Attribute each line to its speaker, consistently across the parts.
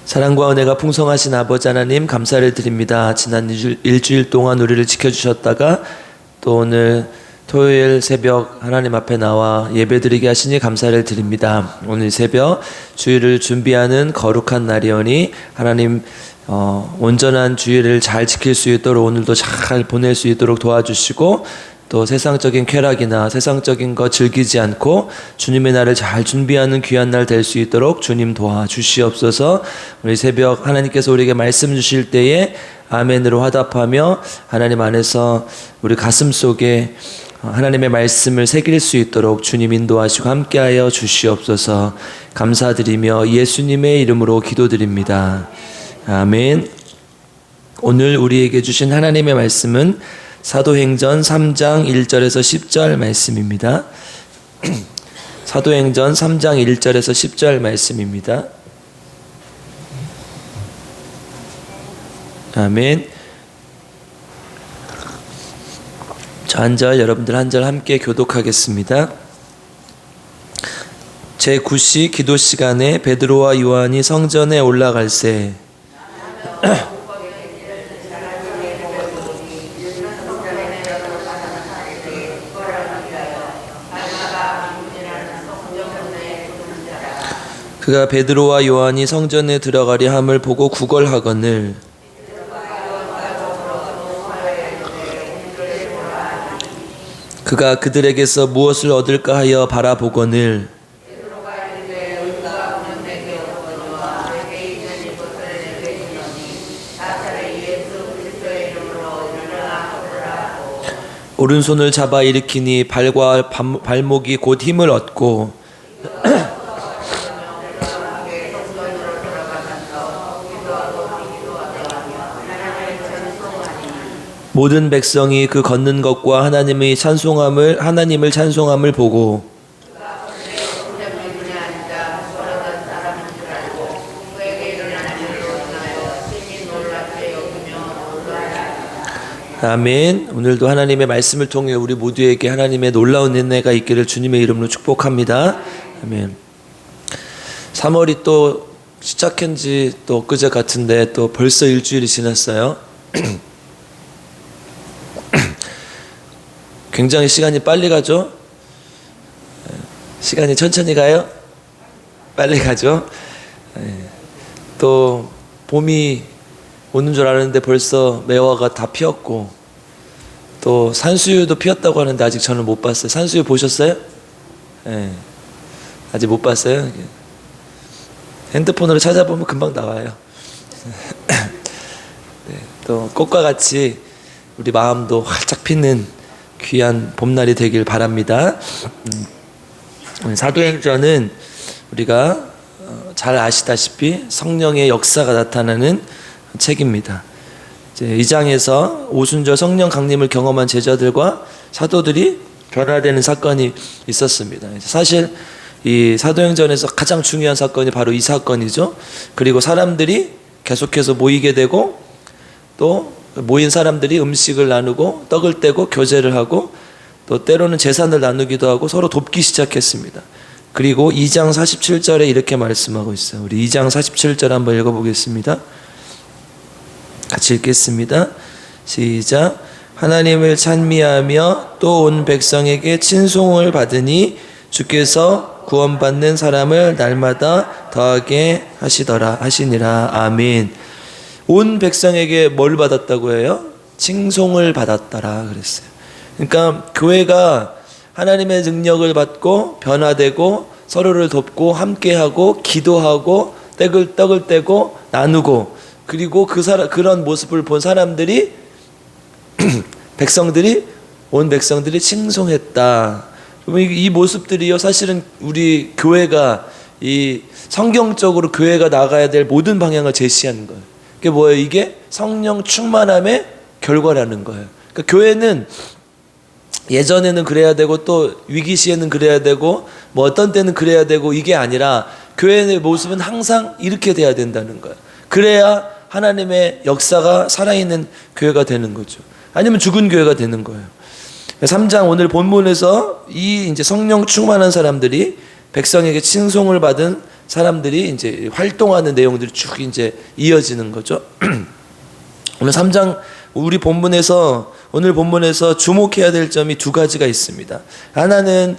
Speaker 1: 사랑과 은혜가 풍성하신 아버지 하나님 감사를 드립니다. 지난 일주일 동안 우리를 지켜주셨다가 또 오늘 토요일 새벽 하나님 앞에 나와 예배드리게 하시니 감사를 드립니다. 오늘 새벽 주일을 준비하는 거룩한 날이오니 하나님 온전한 주일을 잘 지킬 수 있도록 오늘도 잘 보낼 수 있도록 도와주시고 또 세상적인 쾌락이나 세상적인 것 즐기지 않고 주님의 날을 잘 준비하는 귀한 날 될 수 있도록 주님 도와주시옵소서. 우리 새벽 하나님께서 우리에게 말씀 주실 때에 아멘으로 화답하며 하나님 안에서 우리 가슴 속에 하나님의 말씀을 새길 수 있도록 주님 인도하시고 함께하여 주시옵소서. 감사드리며 예수님의 이름으로 기도드립니다. 아멘. 오늘 우리에게 주신 하나님의 말씀은 사도행전 3장 1절에서 10절 말씀입니다. 사도행전 3장 1절에서 10절 말씀입니다. 아멘. 저 한 절, 여러분들 한 절 함께 교독하겠습니다. 제9시 기도 시간에 베드로와 요한이 성전에 올라갈새 그가 베드로와 요한이 성전에 들어가려 함을 보고 구걸하거늘 그가 그들에게서 무엇을 얻을까 하여 바라보거늘 오른손을 잡아 일으키니 발과 발목이 곧 힘을 얻고 모든 백성이 그 걷는 것과 하나님을 찬송함을 보고 아멘. 오늘도 하나님의 말씀을 통해 우리 모두에게 하나님의 놀라운 은혜가 있기를 주님의 이름으로 축복합니다. 아멘. 3월이 또 시작한 지 또 엊그제 같은데 또 벌써 일주일이 지났어요. 굉장히 시간이 빨리 가죠? 시간이 천천히 가요? 빨리 가죠? 또 봄이 오는 줄 알았는데 벌써 매화가 다 피었고 또 산수유도 피었다고 하는데 아직 저는 못 봤어요. 산수유 보셨어요? 아직 못 봤어요? 핸드폰으로 찾아보면 금방 나와요. 또 꽃과 같이 우리 마음도 활짝 피는 귀한 봄날이 되길 바랍니다. 사도행전은 우리가 잘 아시다시피 성령의 역사가 나타나는 책입니다. 이제 이 장에서 오순절 성령 강림을 경험한 제자들과 사도들이 변화되는 사건이 있었습니다. 사실 이 사도행전에서 가장 중요한 사건이 바로 이 사건이죠. 그리고 사람들이 계속해서 모이게 되고 또 모인 사람들이 음식을 나누고 떡을 떼고 교제를 하고 또 때로는 재산을 나누기도 하고 서로 돕기 시작했습니다. 그리고 2장 47절에 이렇게 말씀하고 있어요. 우리 2장 47절 한번 읽어보겠습니다. 같이 읽겠습니다. 시작. 하나님을 찬미하며 또 온 백성에게 친송을 받으니 주께서 구원받는 사람을 날마다 더하게 하시니라. 아멘. 온 백성에게 뭘 받았다고 해요? 칭송을 받았더라 그랬어요. 그러니까 교회가 하나님의 능력을 받고 변화되고 서로를 돕고 함께하고 기도하고 떡을 떼고 나누고 그리고 그런 모습을 본 사람들이 온 백성들이 칭송했다. 이 모습들이요 사실은 우리 교회가 이 성경적으로 교회가 나가야 될 모든 방향을 제시하는 거예요. 그게 뭐예요? 이게 성령 충만함의 결과라는 거예요. 그러니까 교회는 예전에는 그래야 되고 또 위기 시에는 그래야 되고 뭐 어떤 때는 그래야 되고 이게 아니라 교회의 모습은 항상 이렇게 돼야 된다는 거예요. 그래야 하나님의 역사가 살아있는 교회가 되는 거죠. 아니면 죽은 교회가 되는 거예요. 3장 오늘 본문에서 이 이제 성령 충만한 사람들이 백성에게 칭송을 받은 사람들이 이제 활동하는 내용들이 쭉 이제 이어지는 거죠. 오늘 3장 우리 본문에서 오늘 본문에서 주목해야 될 점이 두 가지가 있습니다. 하나는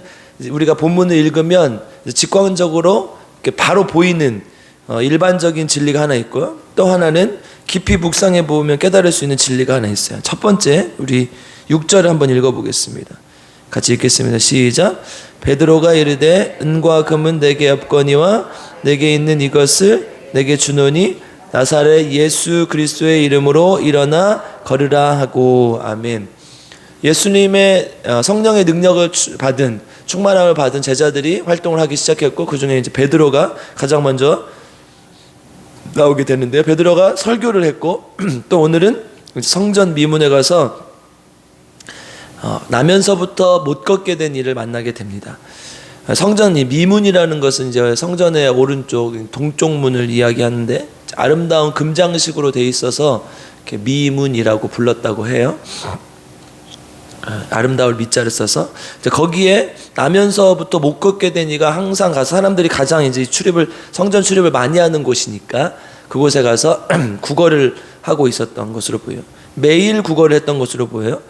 Speaker 1: 우리가 본문을 읽으면 직관적으로 바로 보이는 일반적인 진리가 하나 있고요. 또 하나는 깊이 묵상해 보면 깨달을 수 있는 진리가 하나 있어요. 첫 번째 우리 6절을 한번 읽어보겠습니다. 같이 읽겠습니다. 시작. 베드로가 이르되 은과 금은 내게 없거니와 내게 있는 이것을 내게 주노니 나사렛 예수 그리스도의 이름으로 일어나 걸으라 하고. 아멘. 예수님의 성령의 능력을 받은 충만함을 받은 제자들이 활동을 하기 시작했고, 그 중에 이제 베드로가 가장 먼저 나오게 되는데요. 베드로가 설교를 했고 또 오늘은 성전 미문에 가서 나면서부터 못 걷게 된 일을 만나게 됩니다. 성전 미문이라는 것은 이제 성전의 오른쪽 동쪽 문을 이야기하는데 아름다운 금장식으로 돼 있어서 이렇게 미문이라고 불렀다고 해요. 아름다울 미자를 써서 이제 거기에 나면서부터 못 걷게 된 이가 항상 가서, 사람들이 가장 이제 성전 출입을 많이 하는 곳이니까 그곳에 가서 구걸을 하고 있었던 것으로 보여요. 매일 구걸을 했던 것으로 보여요.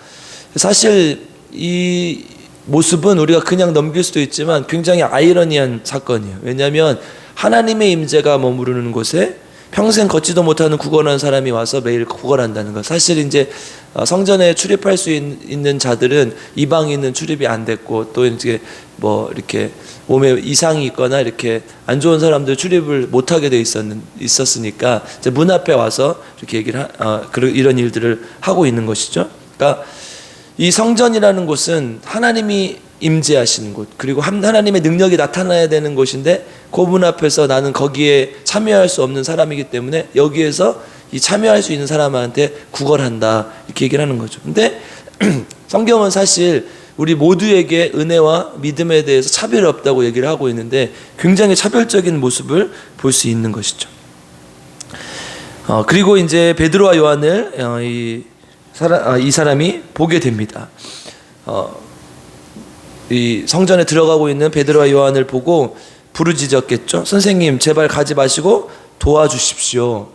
Speaker 1: 사실 이 모습은 우리가 그냥 넘길 수도 있지만 굉장히 아이러니한 사건이에요. 왜냐하면 하나님의 임재가 머무르는 곳에 평생 걷지도 못하는 구걸하는 사람이 와서 매일 구걸한다는 것. 사실 이제 성전에 출입할 수 있는 자들은 이방인은 출입이 안 됐고, 또 이제 뭐 이렇게 몸에 이상이 있거나 이렇게 안 좋은 사람들 출입을 못하게 돼 있었으니까 이제 문 앞에 와서 이렇게 이런 일들을 하고 있는 것이죠. 그러니까 이 성전이라는 곳은 하나님이 임재하시는 곳, 그리고 하나님의 능력이 나타나야 되는 곳인데 그 문 앞에서 나는 거기에 참여할 수 없는 사람이기 때문에 여기에서 이 참여할 수 있는 사람한테 구걸한다, 이렇게 얘기를 하는 거죠. 근데 성경은 사실 우리 모두에게 은혜와 믿음에 대해서 차별이 없다고 얘기를 하고 있는데 굉장히 차별적인 모습을 볼 수 있는 것이죠. 그리고 이제 베드로와 요한을 이 사람이 보게 됩니다. 이 성전에 들어가고 있는 베드로와 요한을 보고 부르짖었겠죠. 선생님, 제발 가지 마시고 도와주십시오.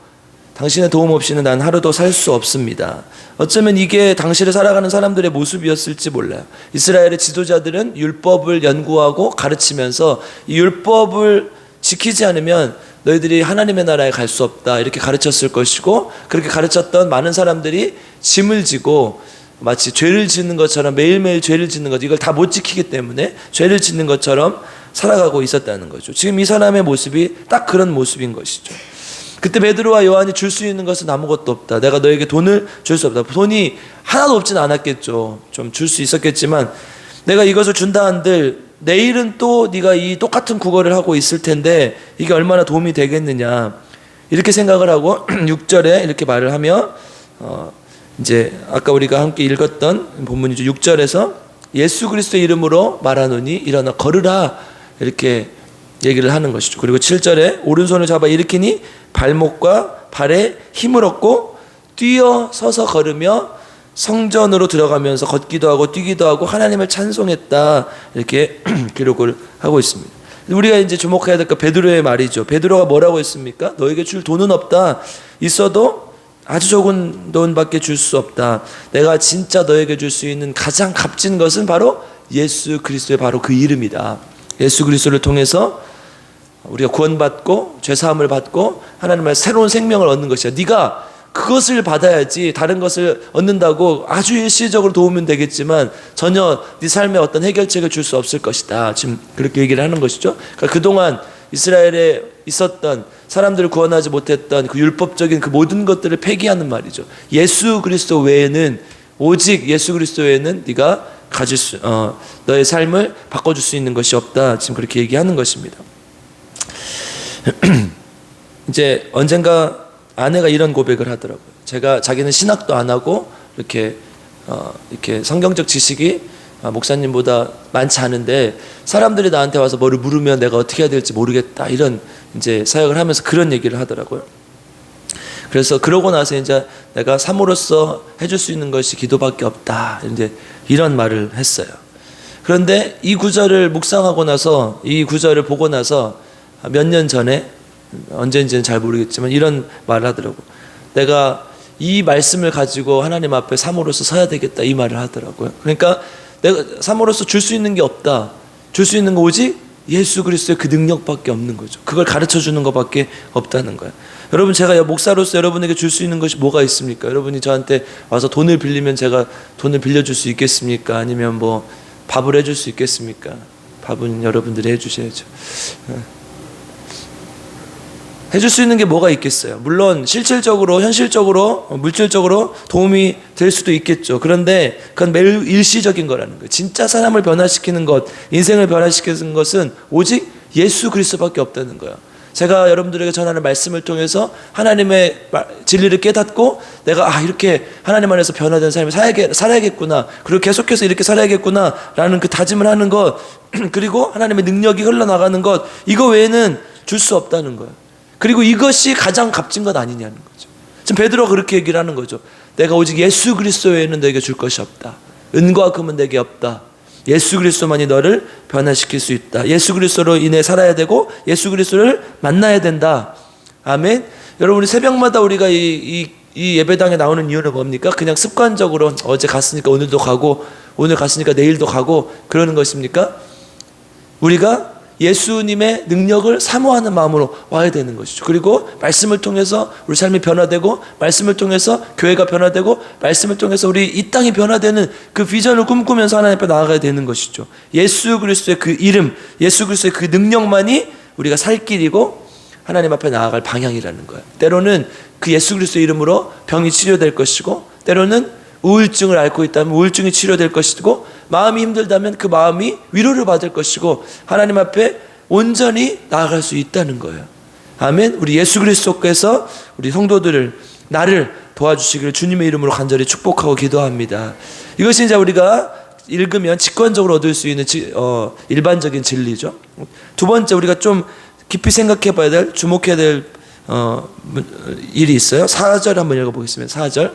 Speaker 1: 당신의 도움 없이는 난 하루도 살 수 없습니다. 어쩌면 이게 당시를 살아가는 사람들의 모습이었을지 몰라요. 이스라엘의 지도자들은 율법을 연구하고 가르치면서 이 율법을 지키지 않으면 너희들이 하나님의 나라에 갈 수 없다, 이렇게 가르쳤을 것이고, 그렇게 가르쳤던 많은 사람들이 짐을 지고 마치 죄를 짓는 것처럼 매일매일 죄를 짓는 것, 이걸 다 못 지키기 때문에 죄를 짓는 것처럼 살아가고 있었다는 거죠. 지금 이 사람의 모습이 딱 그런 모습인 것이죠. 그때 베드로와 요한이 줄 수 있는 것은 아무것도 없다. 내가 너에게 돈을 줄 수 없다. 돈이 하나도 없진 않았겠죠. 좀 줄 수 있었겠지만 내가 이것을 준다 한들 내일은 또 네가 이 똑같은 구걸을 하고 있을 텐데 이게 얼마나 도움이 되겠느냐, 이렇게 생각을 하고 6절에 이렇게 말을 하며 이제 아까 우리가 함께 읽었던 본문이죠. 6절에서 예수 그리스도의 이름으로 말하노니 일어나 걸으라, 이렇게 얘기를 하는 것이죠. 그리고 7절에 오른손을 잡아 일으키니 발목과 발에 힘을 얻고 뛰어 서서 걸으며 성전으로 들어가면서 걷기도 하고 뛰기도 하고 하나님을 찬송했다, 이렇게 기록을 하고 있습니다. 우리가 이제 주목해야 될 거 베드로의 말이죠. 베드로가 뭐라고 했습니까? 너에게 줄 돈은 없다. 있어도 아주 적은 돈밖에 줄 수 없다. 내가 진짜 너에게 줄 수 있는 가장 값진 것은 바로 예수 그리스도의 바로 그 이름이다. 예수 그리스도를 통해서 우리가 구원받고 죄사함을 받고 하나님의 새로운 생명을 얻는 것이야. 네가 그것을 받아야지 다른 것을 얻는다고 아주 일시적으로 도우면 되겠지만 전혀 네 삶에 어떤 해결책을 줄 수 없을 것이다. 지금 그렇게 얘기를 하는 것이죠. 그러니까 그동안 이스라엘에 있었던 사람들을 구원하지 못했던 그 율법적인 그 모든 것들을 폐기하는 말이죠. 예수 그리스도 외에는, 오직 예수 그리스도 외에는 네가 너의 삶을 바꿔줄 수 있는 것이 없다. 지금 그렇게 얘기하는 것입니다. 이제 언젠가 아내가 이런 고백을 하더라고요. 자기는 신학도 안 하고 이렇게 성경적 지식이 목사님보다 많지 않은데 사람들이 나한테 와서 뭐를 물으면 내가 어떻게 해야 될지 모르겠다, 이런 이제 사역을 하면서 그런 얘기를 하더라고요. 그래서 그러고 나서 이제 내가 삶으로서 해줄 수 있는 것이 기도밖에 없다, 이제 이런 말을 했어요. 그런데 이 구절을 묵상하고 나서, 이 구절을 보고 나서 몇 년 전에, 언제인지는 잘 모르겠지만 이런 말을 하더라고. 내가 이 말씀을 가지고 하나님 앞에 사모로서 서야 되겠다, 이 말을 하더라고요. 그러니까 내가 사모로서 줄 수 있는 게 없다. 줄 수 있는 거 오직 예수 그리스도의 그 능력밖에 없는 거죠. 그걸 가르쳐 주는 것밖에 없다는 거예요. 여러분, 제가 목사로서 여러분에게 줄 수 있는 것이 뭐가 있습니까? 여러분이 저한테 와서 돈을 빌리면 제가 돈을 빌려줄 수 있겠습니까? 아니면 뭐 밥을 해줄 수 있겠습니까? 밥은 여러분들이 해주셔야죠. 해줄 수 있는 게 뭐가 있겠어요? 물론 실질적으로, 현실적으로, 물질적으로 도움이 될 수도 있겠죠. 그런데 그건 매우 일시적인 거라는 거예요. 진짜 사람을 변화시키는 것, 인생을 변화시키는 것은 오직 예수 그리스도밖에 없다는 거예요. 제가 여러분들에게 전하는 말씀을 통해서 하나님의 진리를 깨닫고 내가 이렇게 하나님 안에서 변화된 삶을 살아야겠구나, 그리고 계속해서 이렇게 살아야겠구나 라는 그 다짐을 하는 것, 그리고 하나님의 능력이 흘러나가는 것, 이거 외에는 줄 수 없다는 거예요. 그리고 이것이 가장 값진 것 아니냐는 거죠. 지금 베드로가 그렇게 얘기를 하는 거죠. 내가 오직 예수 그리스도 외에는 너에게 줄 것이 없다. 은과 금은 내게 없다. 예수 그리스도만이 너를 변화시킬 수 있다. 예수 그리스도로 인해 살아야 되고 예수 그리스도를 만나야 된다. 아멘. 여러분, 우리 새벽마다 우리가 이 예배당에 나오는 이유는 뭡니까? 그냥 습관적으로 어제 갔으니까 오늘도 가고, 오늘 갔으니까 내일도 가고 그러는 것입니까? 우리가 예수님의 능력을 사모하는 마음으로 와야 되는 것이죠. 그리고 말씀을 통해서 우리 삶이 변화되고, 말씀을 통해서 교회가 변화되고, 말씀을 통해서 우리 이 땅이 변화되는 그 비전을 꿈꾸면서 하나님 앞에 나아가야 되는 것이죠. 예수 그리스도의 그 이름, 예수 그리스도의 그 능력만이 우리가 살 길이고 하나님 앞에 나아갈 방향이라는 거예요. 때로는 그 예수 그리스도의 이름으로 병이 치료될 것이고, 때로는 우울증을 앓고 있다면 우울증이 치료될 것이고, 마음이 힘들다면 그 마음이 위로를 받을 것이고, 하나님 앞에 온전히 나아갈 수 있다는 거예요. 아멘. 우리 예수 그리스도께서 우리 성도들을, 나를 도와주시기를 주님의 이름으로 간절히 축복하고 기도합니다. 이것이 이제 우리가 읽으면 직관적으로 얻을 수 있는 일반적인 진리죠. 두 번째, 우리가 좀 깊이 생각해 봐야 될, 주목해야 될 일이 있어요. 4절 한번 읽어보겠습니다. 4절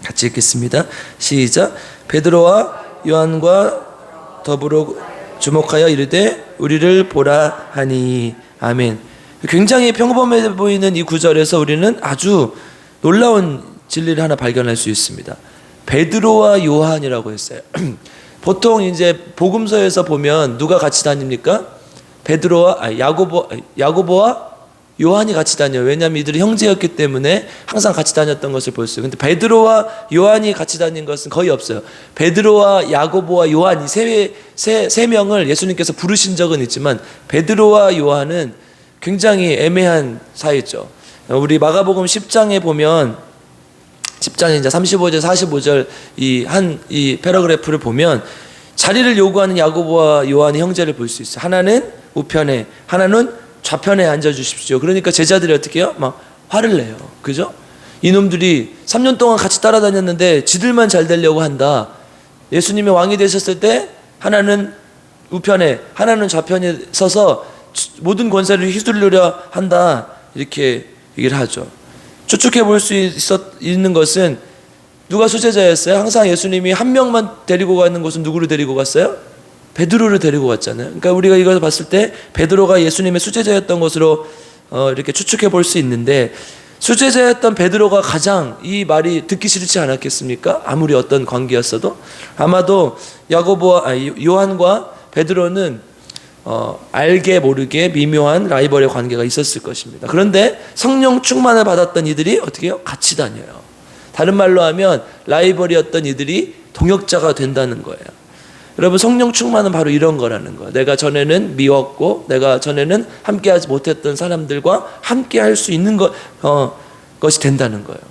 Speaker 1: 같이 읽겠습니다. 시작. 베드로와 요한과 더불어 주목하여 이르되 우리를 보라 하니. 아멘. 굉장히 평범해 보이는 이 구절에서 우리는 아주 놀라운 진리를 하나 발견할 수 있습니다. 베드로와 요한이라고 했어요. 보통 이제 복음서에서 보면 누가 같이 다닙니까? 야고보와 요한이 같이 다녀요. 왜냐하면 이들이 형제였기 때문에 항상 같이 다녔던 것을 볼 수 있어요. 근데 베드로와 요한이 같이 다닌 것은 거의 없어요. 베드로와 야고보와 요한, 이 세 명을 예수님께서 부르신 적은 있지만 베드로와 요한은 굉장히 애매한 사이죠. 우리 마가복음 10장에 보면, 10장 이제 35절 45절 이 패러그래프를 보면 자리를 요구하는 야고보와 요한의 형제를 볼 수 있어요. 하나는 우편에, 하나는 좌편에 앉아주십시오. 그러니까 제자들이 어떻게 해요? 막 화를 내요. 그죠? 이놈들이 3년 동안 같이 따라다녔는데 지들만 잘 되려고 한다. 예수님이 왕이 되셨을 때 하나는 우편에, 하나는 좌편에 서서 모든 권세를 휘두르려 한다. 이렇게 얘기를 하죠. 추측해 볼 수 있는 것은 누가 수제자였어요? 항상 예수님이 한 명만 데리고 가는 곳은 누구를 데리고 갔어요? 베드로를 데리고 갔잖아요. 그러니까 우리가 이걸 봤을 때 베드로가 예수님의 수제자였던 것으로 이렇게 추측해 볼 수 있는데, 수제자였던 베드로가 가장 이 말이 듣기 싫지 않았겠습니까? 아무리 어떤 관계였어도. 아마도 요한과 베드로는 알게 모르게 미묘한 라이벌의 관계가 있었을 것입니다. 그런데 성령 충만을 받았던 이들이 어떻게 해요? 같이 다녀요. 다른 말로 하면 라이벌이었던 이들이 동역자가 된다는 거예요. 여러분, 성령 충만은 바로 이런 거라는 거예요. 내가 전에는 미웠고, 내가 전에는 함께하지 못했던 사람들과 함께할 수 있는 것이 된다는 거예요.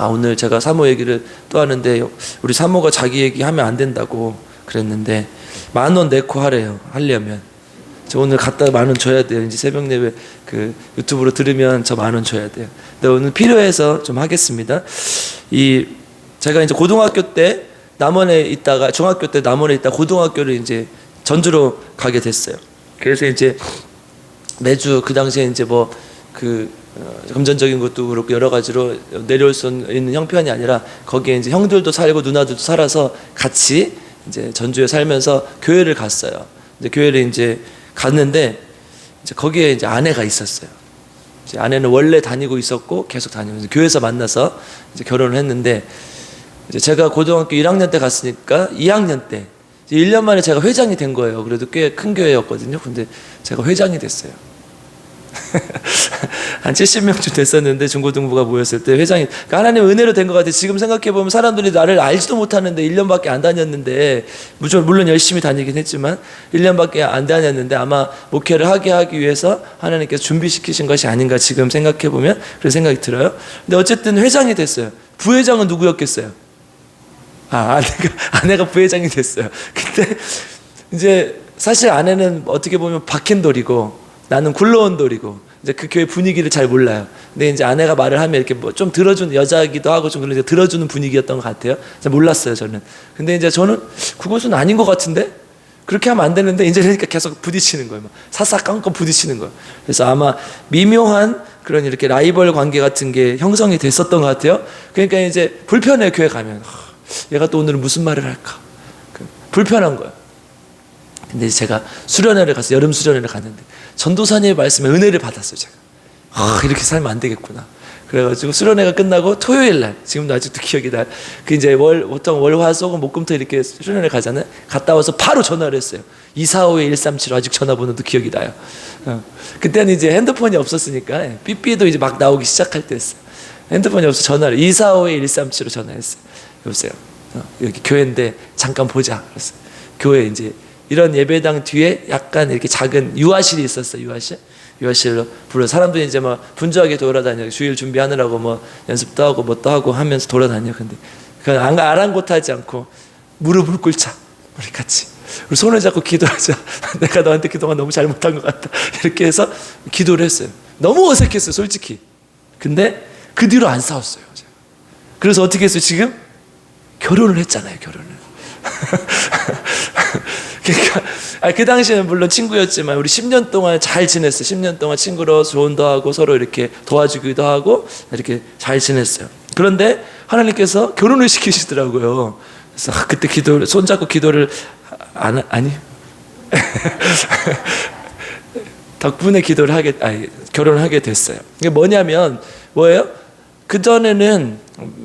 Speaker 1: 오늘 제가 사모 얘기를 또 하는데, 우리 사모가 자기 얘기하면 안 된다고 그랬는데 10,000원 내고 하려면 저 오늘 갔다 10,000원 줘야 돼요. 이제 새벽 예배 그 유튜브로 들으면 저 10,000원 줘야 돼요. 근데 오늘 필요해서 좀 하겠습니다. 제가 이제 고등학교 때 남원에 있다가, 중학교 때 남원에 있다가 고등학교를 이제 전주로 가게 됐어요. 그래서 이제 매주 그 당시에 이제 금전적인 것도 그렇고 여러 가지로 내려올 수 있는 형편이 아니라 거기에 이제 형들도 살고 누나들도 살아서 같이 이제 전주에 살면서 교회를 갔어요. 이제 교회를 이제 갔는데 이제 거기에 이제 아내가 있었어요. 이제 아내는 원래 다니고 있었고 계속 다니면서 교회에서 만나서 이제 결혼을 했는데, 이제 제가 고등학교 1학년 때 갔으니까 2학년 때 이제 1년 만에 제가 회장이 된 거예요. 그래도 꽤 큰 교회였거든요. 근데 제가 회장이 됐어요. 한 70명쯤 됐었는데 중고등부가 모였을 때 회장이, 그러니까 하나님 은혜로 된 것 같아요. 지금 생각해보면 사람들이 나를 알지도 못하는데 1년밖에 안 다녔는데, 물론 열심히 다니긴 했지만 1년밖에 안 다녔는데 아마 목회를 하기 위해서 하나님께서 준비시키신 것이 아닌가 지금 생각해보면 그런 생각이 들어요. 근데 어쨌든 회장이 됐어요. 부회장은 누구였겠어요? 아내가 부회장이 됐어요. 근데 이제 사실 아내는 어떻게 보면 박힌돌이고 나는 굴러온 돌이고, 이제 그 교회 분위기를 잘 몰라요. 근데 이제 아내가 말을 하면 이렇게 뭐 좀 들어주는, 여자이기도 하고 좀 그런 들어주는 분위기였던 것 같아요. 잘 몰랐어요, 저는. 근데 이제 저는 그것은 아닌 것 같은데? 그렇게 하면 안 되는데, 이제 그러니까 계속 부딪히는 거예요. 막 사싹 깜깜 부딪히는 거예요. 그래서 아마 미묘한 그런 이렇게 라이벌 관계 같은 게 형성이 됐었던 것 같아요. 그러니까 이제 불편해, 교회 가면. 얘가 또 오늘은 무슨 말을 할까? 불편한 거예요. 근데 제가 수련회를 가서, 여름 수련회를 갔는데 전도사님의 말씀에 은혜를 받았어요. 제가 이렇게 살면 안 되겠구나. 그래가지고 수련회가 끝나고 토요일 날, 지금도 아직도 기억이 나요. 그 이제 보통 월화수금 목금토 이렇게 수련회 가잖아요. 갔다 와서 바로 전화를 했어요. 2452-137 아직 전화번호도 기억이 나요. 그때는 이제 핸드폰이 없었으니까 삐삐도 이제 막 나오기 시작할 때였어요. 핸드폰이 없어서 전화를 2452-137로 전화했어요. 여보세요, 여기 교회인데 잠깐 보자. 그랬어요. 교회 이제 이런 예배당 뒤에 약간 이렇게 작은 유아실이 있었어요. 유아실로 불러 사람들이 이제 막 분주하게 돌아다녀. 주일 준비하느라고 뭐 연습도 하고 뭣도 하고 하면서 돌아다녀. 근데 그냥 아랑곳하지 않고 무릎을 꿇자. 우리 같이. 우리 손을 잡고 기도하자. 내가 너한테 그동안 너무 잘못한 것 같다. 이렇게 해서 기도를 했어요. 너무 어색했어요, 솔직히. 근데 그 뒤로 안 싸웠어요. 제가. 그래서 어떻게 했어요? 지금 결혼을 했잖아요. 결혼을. 그러니까 그 당시에는 물론 친구였지만 우리 10년 동안 잘 지냈어요. 10년 동안 친구로 조언도 하고 서로 이렇게 도와주기도 하고 이렇게 잘 지냈어요. 그런데 하나님께서 결혼을 시키시더라고요. 그래서 그때 기도를, 손잡고 기도를 아니 덕분에 결혼을 하게 됐어요. 이게 뭐예요? 그전에는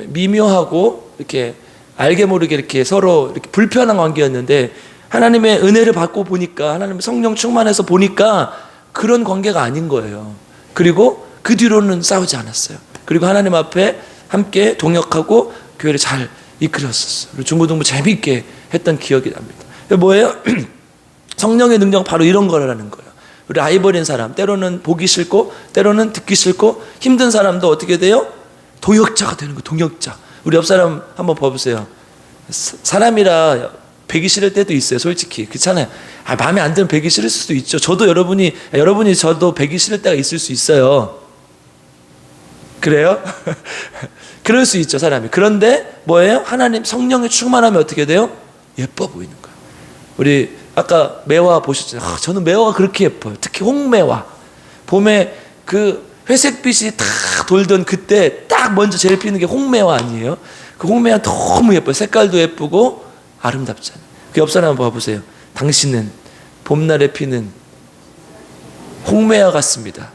Speaker 1: 미묘하고 이렇게 알게 모르게 이렇게 서로 이렇게 불편한 관계였는데, 하나님의 은혜를 받고 보니까, 하나님의 성령 충만해서 보니까 그런 관계가 아닌 거예요. 그리고 그 뒤로는 싸우지 않았어요. 그리고 하나님 앞에 함께 동역하고 교회를 잘 이끌었었어요. 그리고 중고등부 재미있게 했던 기억이 납니다. 뭐예요? 성령의 능력은 바로 이런 거라는 거예요. 우리 아이 버린 사람, 때로는 보기 싫고 때로는 듣기 싫고 힘든 사람도 어떻게 돼요? 동역자가 되는 거예요. 동역자. 우리 옆 사람 한번 봐보세요. 사람이라 배기 싫을 때도 있어요. 솔직히 그렇잖아요. 마음에 안 들면 배기 싫을 수도 있죠. 저도 여러분이 저도 배기 싫을 때가 있을 수 있어요. 그래요? 그럴 수 있죠, 사람이. 그런데 뭐예요? 하나님 성령의 충만하면 어떻게 돼요? 예뻐 보이는 거예요. 우리 아까 매화 보셨잖아요. 저는 매화가 그렇게 예뻐요. 특히 홍매화. 봄에 그 회색빛이 다 돌던 그때 딱 먼저 제일 피는 게 홍매화 아니에요? 그 홍매화 너무 예뻐요. 색깔도 예쁘고 아름답잖아요. 그 옆 사람 한번 봐보세요. 당신은 봄날에 피는 홍매화 같습니다.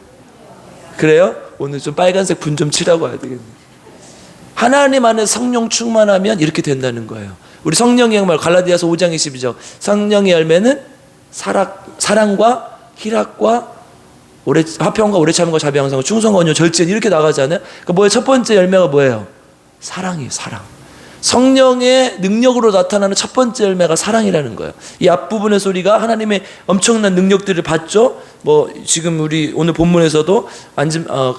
Speaker 1: 그래요? 오늘 좀 빨간색 분 좀 칠하고 와야 되겠네요. 하나님 안에 성령 충만하면 이렇게 된다는 거예요. 우리 성령의 양말 갈라디아서 5장 22절. 성령의 열매는 사랑과 희락과 화평과 오래 참음과 자비 양성과 충성과 온유 절제는 이렇게 나가잖아요. 그러니까 뭐예요? 첫 번째 열매가 뭐예요? 사랑이에요. 사랑. 성령의 능력으로 나타나는 첫 번째 열매가 사랑이라는 거예요. 이 앞부분의 소리가 하나님의 엄청난 능력들을 봤죠. 뭐 지금 우리 오늘 본문에서도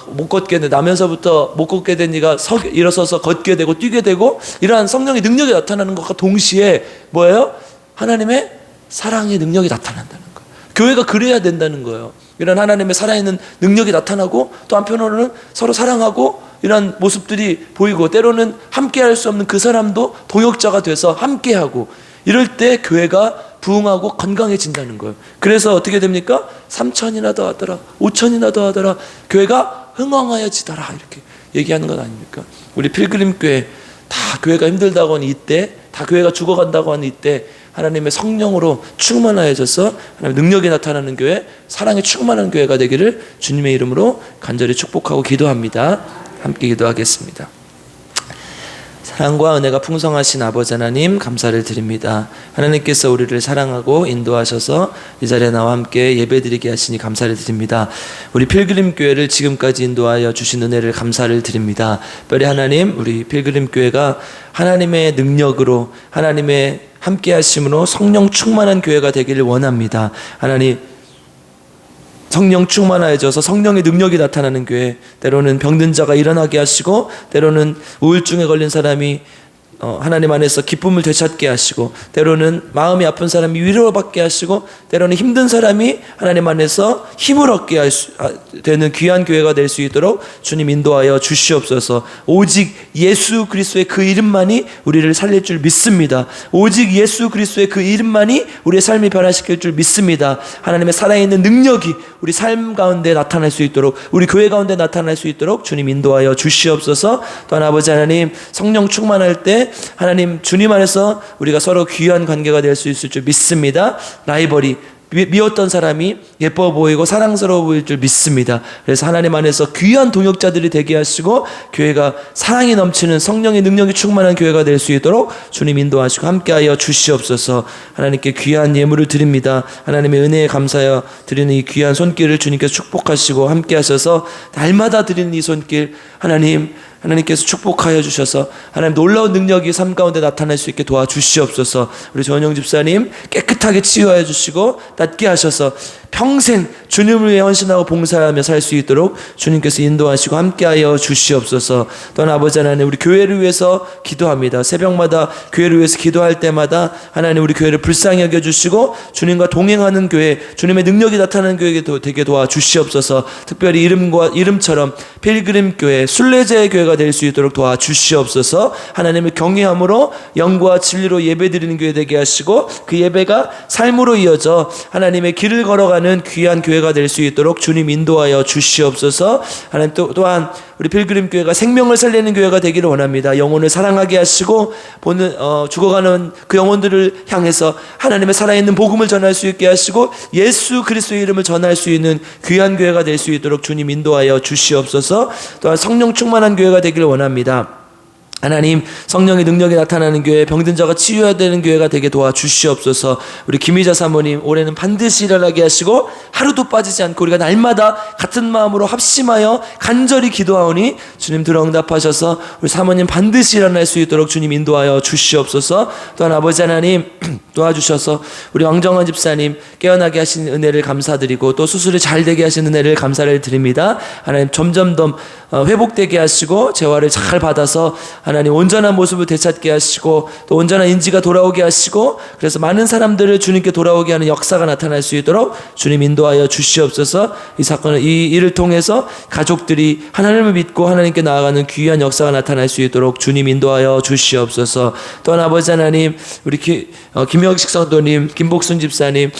Speaker 1: 못 걷게 된, 나면서부터 못 걷게 된 이가 일어서서 걷게 되고 뛰게 되고, 이러한 성령의 능력이 나타나는 것과 동시에 뭐예요? 하나님의 사랑의 능력이 나타난다는 거예요. 교회가 그래야 된다는 거예요. 이런 하나님의 살아있는 능력이 나타나고, 또 한편으로는 서로 사랑하고 이런 모습들이 보이고, 때로는 함께할 수 없는 그 사람도 동역자가 돼서 함께하고, 이럴 때 교회가 부흥하고 건강해진다는 거예요. 그래서 어떻게 됩니까? 3,000이나 더 하더라, 5,000이나 더 하더라, 교회가 흥왕하여지더라, 이렇게 얘기하는 것 아닙니까? 우리 필그림 교회 다 교회가 힘들다고 하는 이때, 다 교회가 죽어간다고 하는 이때 하나님의 성령으로 충만하여져서 하나님의 능력이 나타나는 교회, 사랑에 충만한 교회가 되기를 주님의 이름으로 간절히 축복하고 기도합니다. 함께 기도하겠습니다. 사랑과 은혜가 풍성하신 아버지 하나님 감사를 드립니다. 하나님께서 우리를 사랑하고 인도하셔서 이 자리에 나와 함께 예배드리게 하시니 감사를 드립니다. 우리 필그림 교회를 지금까지 인도하여 주신 은혜를 감사를 드립니다. 특별히 하나님, 우리 필그림 교회가 하나님의 능력으로, 하나님의 함께 하심으로 성령 충만한 교회가 되기를 원합니다. 하나님, 성령 충만하여져서 성령의 능력이 나타나는 교회, 때로는 병든 자가 일어나게 하시고, 때로는 우울증에 걸린 사람이 하나님 안에서 기쁨을 되찾게 하시고, 때로는 마음이 아픈 사람이 위로받게 하시고, 때로는 힘든 사람이 하나님 안에서 힘을 얻게 되는 귀한 교회가 될 수 있도록 주님 인도하여 주시옵소서. 오직 예수 그리스도의 그 이름만이 우리를 살릴 줄 믿습니다. 오직 예수 그리스도의 그 이름만이 우리의 삶을 변화시킬 줄 믿습니다. 하나님의 살아있는 능력이 우리 삶 가운데 나타날 수 있도록, 우리 교회 가운데 나타날 수 있도록 주님 인도하여 주시옵소서. 또한 아버지 하나님, 성령 충만할 때 하나님 주님 안에서 우리가 서로 귀한 관계가 될 수 있을 줄 믿습니다. 라이벌이, 미웠던 사람이 예뻐 보이고 사랑스러워 보일 줄 믿습니다. 그래서 하나님 안에서 귀한 동역자들이 되게 하시고, 교회가 사랑이 넘치는 성령의 능력이 충만한 교회가 될 수 있도록 주님 인도하시고 함께하여 주시옵소서. 하나님께 귀한 예물을 드립니다. 하나님의 은혜에 감사하여 드리는 이 귀한 손길을 주님께서 축복하시고 함께하셔서 날마다 드리는 이 손길, 하나님께서 축복하여 주셔서 하나님 놀라운 능력이 삶 가운데 나타날 수 있게 도와주시옵소서. 우리 전영 집사님 깨끗하게 치유하여 주시고 낫게 하셔서 평생 주님을 위해 헌신하고 봉사하며 살 수 있도록 주님께서 인도하시고 함께하여 주시옵소서. 또한 아버지 하나님, 우리 교회를 위해서 기도합니다. 새벽마다 교회를 위해서 기도할 때마다 하나님 우리 교회를 불쌍히 여겨주시고 주님과 동행하는 교회, 주님의 능력이 나타나는 교회에 되게 도와주시옵소서. 특별히 이름처럼 필그림 교회, 순례자의 교회가 될 수 있도록 도와주시옵소서. 하나님을 경외함으로 영과 진리로 예배드리는 교회 되게 하시고, 그 예배가 삶으로 이어져 하나님의 길을 걸어가는 귀한 교회가 될 수 있도록 주님 인도하여 주시옵소서. 하나님 또한 우리 필그림 교회가 생명을 살리는 교회가 되기를 원합니다. 영혼을 사랑하게 하시고 죽어가는 그 영혼들을 향해서 하나님의 살아있는 복음을 전할 수 있게 하시고 예수 그리스도의 이름을 전할 수 있는 귀한 교회가 될 수 있도록 주님 인도하여 주시옵소서. 또한 성령 충만한 교회가 되기를 원합니다. 하나님, 성령의 능력이 나타나는 교회, 병든 자가 치유해야 되는 교회가 되게 도와주시옵소서. 우리 김희자 사모님 올해는 반드시 일어나게 하시고 하루도 빠지지 않고 우리가 날마다 같은 마음으로 합심하여 간절히 기도하오니 주님 들어 응답하셔서 우리 사모님 반드시 일어날 수 있도록 주님 인도하여 주시옵소서. 또한 아버지 하나님 도와주셔서 우리 왕정환 집사님 깨어나게 하신 은혜를 감사드리고, 또 수술이 잘 되게 하신 은혜를 감사를 드립니다. 하나님 점점 더 회복되게 하시고 재활을 잘 받아서 하나님 온전한 모습을 되찾게 하시고, 또 온전한 인지가 돌아오게 하시고, 그래서 많은 사람들을 주님께 돌아오게 하는 역사가 나타날 수 있도록 주님 인도하여 주시옵소서. 이 사건을, 이 일을 통해서 가족들이 하나님을 믿고 하나님께 나아가는 귀한 역사가 나타날 수 있도록 주님 인도하여 주시옵소서. 또한 아버지 하나님, 우리 김영식 성도님, 김복순 집사님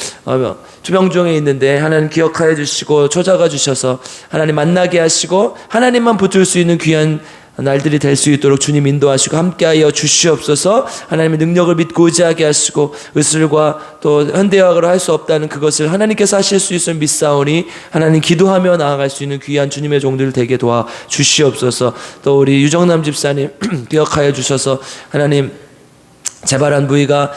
Speaker 1: 투병중에 있는데 하나님 기억하여 주시고 찾아가 주셔서 하나님 만나게 하시고 하나님만 붙들 수 있는 귀한 날들이 될 수 있도록 주님 인도하시고 함께하여 주시옵소서. 하나님의 능력을 믿고 의지하게 하시고 의술과 또 현대의학으로 할 수 없다는 그것을 하나님께서 하실 수 있음을 믿사오니 하나님 기도하며 나아갈 수 있는 귀한 주님의 종들을 되게 도와 주시옵소서. 또 우리 유정남 집사님 기억하여 주셔서 하나님 재발한 부위가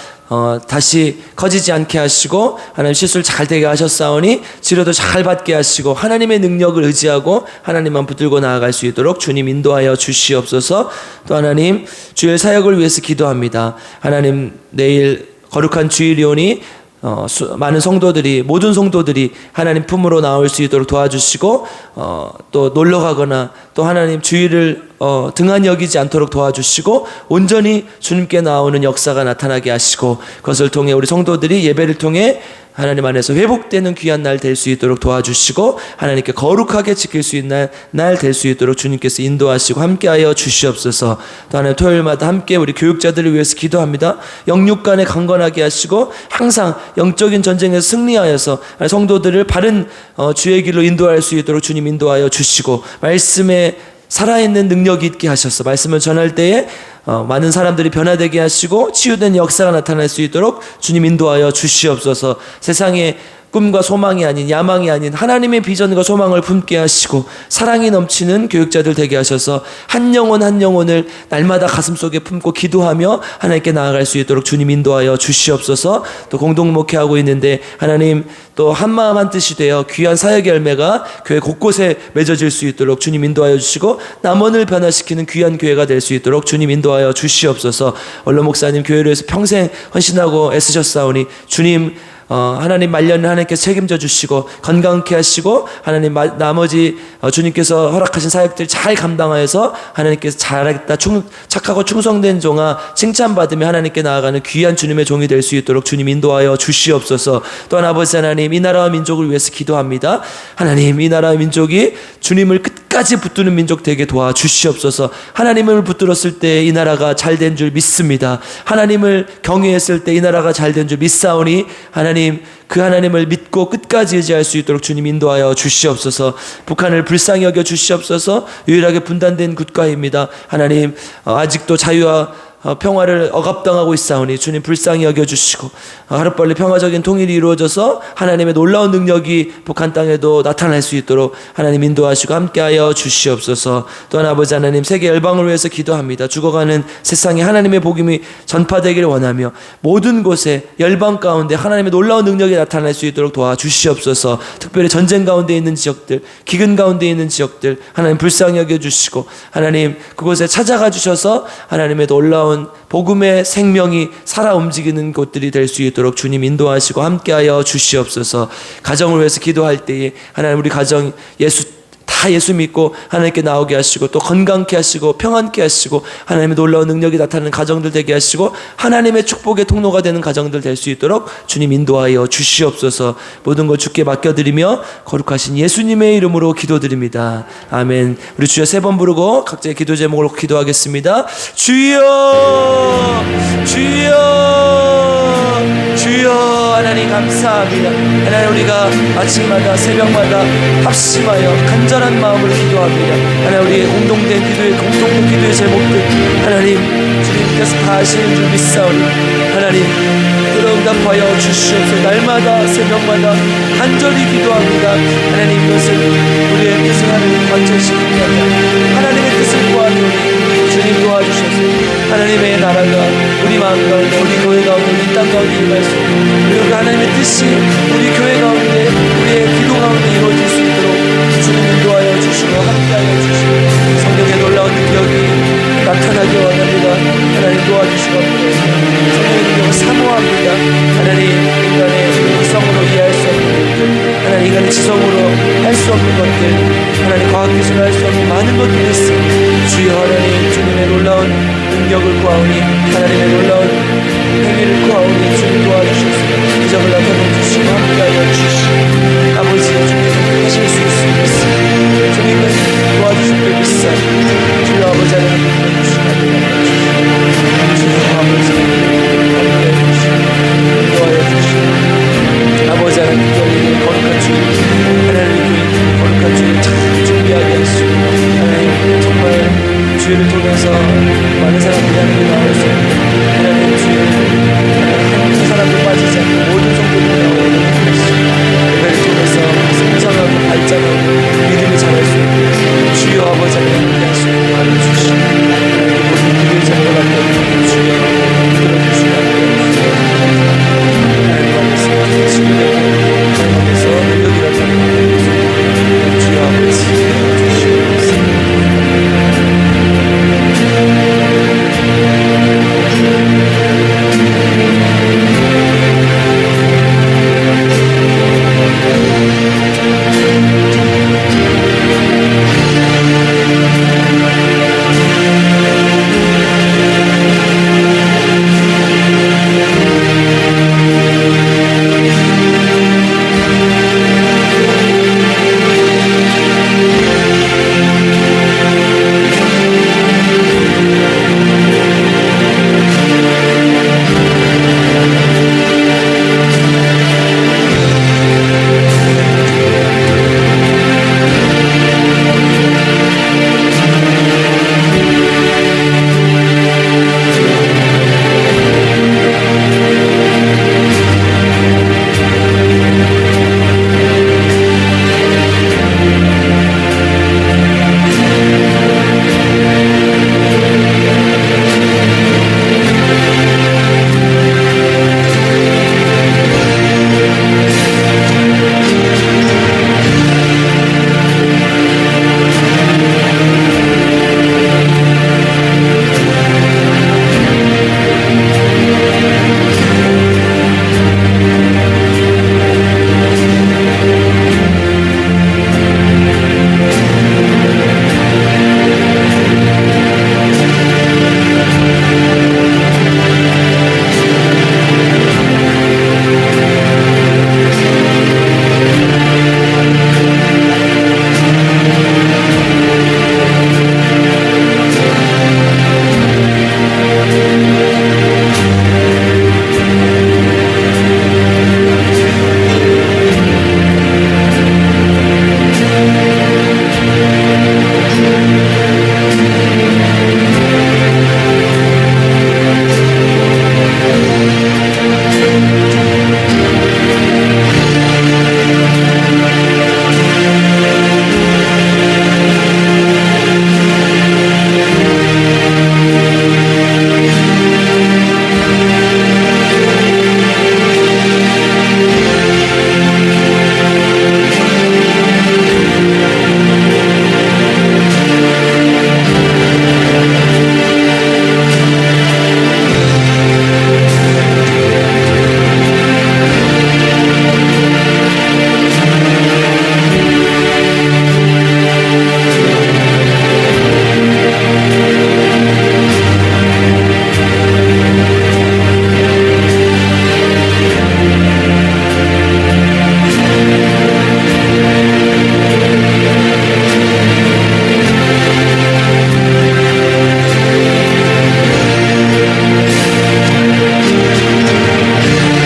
Speaker 1: 다시 커지지 않게 하시고 하나님 시술 잘 되게 하셨사오니 치료도 잘 받게 하시고 하나님의 능력을 의지하고 하나님만 붙들고 나아갈 수 있도록 주님 인도하여 주시옵소서. 또 하나님 주일 사역을 위해서 기도합니다. 하나님 내일 거룩한 주일이 오니 많은 성도들이, 모든 성도들이 하나님 품으로 나올 수 있도록 도와주시고 또 놀러 가거나 또 하나님 주일을 등한히 여기지 않도록 도와주시고 온전히 주님께 나오는 역사가 나타나게 하시고, 그것을 통해 우리 성도들이 예배를 통해 하나님 안에서 회복되는 귀한 날 될 수 있도록 도와주시고 하나님께 거룩하게 지킬 수 있는 날 될 수 있도록 주님께서 인도하시고 함께하여 주시옵소서. 또 하나님 토요일마다 함께 우리 교육자들을 위해서 기도합니다. 영육간에 강건하게 하시고 항상 영적인 전쟁에서 승리하여서 성도들을 바른 주의 길로 인도할 수 있도록 주님 인도하여 주시고, 말씀에 살아있는 능력이 있게 하셔서 말씀을 전할 때에 많은 사람들이 변화되게 하시고 치유된 역사가 나타날 수 있도록 주님 인도하여 주시옵소서. 세상에 꿈과 소망이 아닌, 야망이 아닌 하나님의 비전과 소망을 품게 하시고 사랑이 넘치는 교육자들 되게 하셔서 한 영혼 한 영혼을 날마다 가슴속에 품고 기도하며 하나님께 나아갈 수 있도록 주님 인도하여 주시옵소서. 또 공동 목회하고 있는데 하나님 또 한마음 한뜻이 되어 귀한 사역의 열매가 교회 곳곳에 맺어질 수 있도록 주님 인도하여 주시고 남원을 변화시키는 귀한 교회가 될 수 있도록 주님 인도하여 주시옵소서. 원로 목사님 교회를 위해서 평생 헌신하고 애쓰셨사오니 주님 하나님 말년을 하나님께서 책임져 주시고 건강케 하시고 하나님 나머지 주님께서 허락하신 사역들 잘 감당하여서 하나님께서 잘하겠다 착하고 충성된 종아 칭찬받으며 하나님께 나아가는 귀한 주님의 종이 될 수 있도록 주님 인도하여 주시옵소서. 또한 아버지 하나님 이 나라와 민족을 위해서 기도합니다. 하나님 이 나라와 민족이 주님을 끝까지 붙드는 민족 되게 도와주시옵소서. 하나님을 붙들었을 때 이 나라가 잘된 줄 믿습니다. 하나님을 경외했을 때 이 나라가 잘된 줄 믿사오니 하나님 그 하나님을 믿고 끝까지 의지할 수 있도록 주님 인도하여 주시옵소서. 북한을 불쌍히 여겨 주시옵소서. 유일하게 분단된 국가입니다. 하나님 아직도 자유와 평화를 억압당하고 있사오니 주님 불쌍히 여겨주시고 하루빨리 평화적인 통일이 이루어져서 하나님의 놀라운 능력이 북한 땅에도 나타날 수 있도록 하나님 인도하시고 함께하여 주시옵소서. 또한 아버지 하나님 세계 열방을 위해서 기도합니다. 죽어가는 세상에 하나님의 복음이 전파되기를 원하며 모든 곳에 열방 가운데 하나님의 놀라운 능력이 나타날 수 있도록 도와주시옵소서. 특별히 전쟁 가운데 있는 지역들, 기근 가운데 있는 지역들 하나님 불쌍히 여겨주시고 하나님 그곳에 찾아가 주셔서 하나님의 놀라운 복음의 생명이 살아 움직이는 곳들이 될 수 있도록 주님 인도하시고 함께하여 주시옵소서. 가정을 위해서 기도할 때에 하나님 우리 가정 예수 믿고 하나님께 나오게 하시고 또 건강케 하시고 평안케 하시고 하나님의 놀라운 능력이 나타나는 가정들 되게 하시고 하나님의 축복의 통로가 되는 가정들 될 수 있도록 주님 인도하여 주시옵소서. 모든 것 주께 맡겨드리며 거룩하신 예수님의 이름으로 기도드립니다. 아멘. 우리 주여 세 번 부르고 각자의 기도 제목으로 기도하겠습니다. 주여 주여 주여. 하나님 감사합니다. 하나님 우리가 아침마다 새벽마다 합심하여 간절한 마음으로 기도합니다. 하나님 우리의 공동된 기도의 제목들 하나님 주님께서 다 아시는 줄 믿사오니 하나님 응답하여 주시옵소서. 날마다 새벽마다 간절히 기도합니다. 하나님 이것은 우리의 뜻을 하나님 관철시키게 하며 하나님의 뜻을 구하노니 주님 도와주셔서 하나님의 나라가 우리 마음 가운데 우리 교회 가운데 우리 땅 가운데 임할 수 있고 그리고 하나님의 뜻이 우리 교회 가운데 우리의 기도 가운데 이루어질 수 있도록 주님 인도하여 주시고 함께하여 주시고 성령의 놀라운 능력이 나타나기 원합니다. 하나님 도와주시고 성령의 능력을 사모합니다. 하나님 인간의 이성으로 이해할 수 없는 것들 하나님 인간의 지성으로 할 수 없는 것들 하나님 과학기술로 할 수 없는 많은 것들이 있습니다. 주여 하나님 주님의 놀라운 능력을 구하오니 하나님의 놀라운 행위를 구하오니 주님 도와주셔서 기적을 나타내 주시고 함께하여 주시고 아버지 주님 하실 수 있습니다. 주님은 도와주실 줄 믿사옵니다. 주여 아버지 하나님 도와주시고 주여 아버지 함께하여 주시고 도와여 주시고 아버지 하나님 특별히 거룩한 주일 하나님 거룩한 주일 잘 준비하게 하시고 하나님 정말 주일을 통해서 많은 사람들이 하나님께 나올 수 있는